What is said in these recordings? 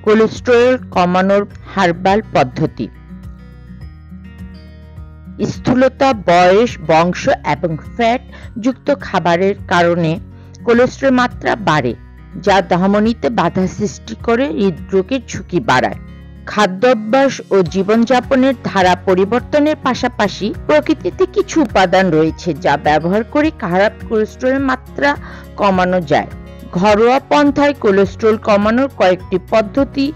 Cholesterol কমানোর herbal পদ্ধতি। স্থূলতা, বয়স, বংশ এবং ফ্যাট যুক্ত খাবারের কারণে কোলেস্টেরল মাত্রা বাড়ে, যা ধমনীতে বাধা সৃষ্টি করে হৃদরোগের ঝুঁকি বাড়ায়। খাদ্যাভ্যাস ও জীবনযাপনের ধারা পরিবর্তনের পাশাপাশি প্রকৃতিতে কিছু উপাদান রয়েছে যা ব্যবহার করে খারাপ কোলেস্টেরলের মাত্রা কমানো যায়। ঘরোয়া পন্থায় কোলেস্টেরল কমানোর কয়েকটি পদ্ধতি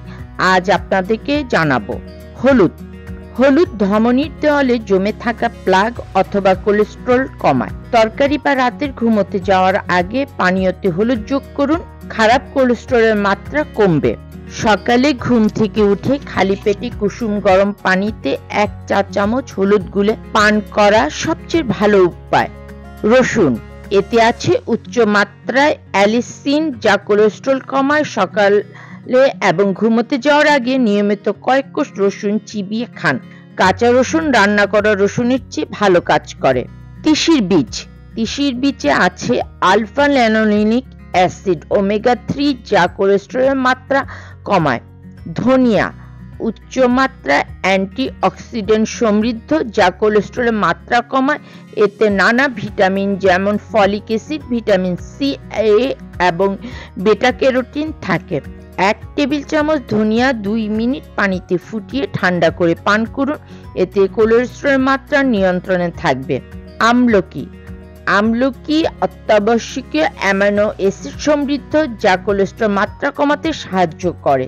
আজ আপনাদেরকে জানাবো। হলুদ ধমনীর দেওয়ালে জমে থাকা প্লাগ অথবা কোলেস্টেরল কমায়। তরকারি বা রাতের ঘুমোতে যাওয়ার আগে পানীয়তে হলুদ যোগ করুন, খারাপ কোলেস্টেরলের মাত্রা কমবে। সকালে ঘুম থেকে উঠে খালি পেটে কুসুম গরম পানিতে 1 চা চামচ হলুদ গুলে পান করা সবচেয়ে ভালো উপায়। রসুন, এতে আছে উচ্চ মাত্রায় অ্যালিসিন যা কোলেস্টেরল কমায়। সকালে এবং ঘুমোতে যাওয়ার আগে নিয়মিত কয়েক কোষ রসুন চিবিয়ে খান। কাঁচা রসুন রান্না করা রসুনের চেয়ে ভালো কাজ করে। তিসির বীজে আছে আলফা ল্যানোলিনিক অ্যাসিড ওমেগা 3 যা কোলেস্টেরলের মাত্রা কমায়। ধনিয়া, উচ্চ মাত্রা অ্যান্টিঅক্সিডেন্ট সমৃদ্ধ যা কোলেস্টেরলের মাত্রা কমায়। এতে নানা ভিটামিন যেমন ফলিক অ্যাসিড, ভিটামিন সি, এ এবং বেটা ক্যারোটিন থাকে। 1 টেবিল চামচ ধনিয়া 2 মিনিট পানিতে ফুটিয়ে ঠান্ডা করে পান করুন, এতে কোলেস্টেরলের মাত্রা নিয়ন্ত্রণে থাকবে। আমলকি অত্যাবশ্যকীয় অ্যামাইনো অ্যাসিড সমৃদ্ধ যা কোলেস্টেরল মাত্রা কমাতে সাহায্য করে।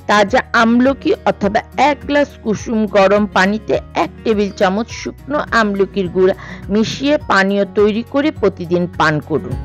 তাজা আমলকি অথবা 1 গ্লাস কুসুম গরম পানিতে 1 টেবিল চামচ শুকনো আমলকির গুঁড়া মিশিয়ে পানীয় তৈরি করে প্রতিদিন পান করুন।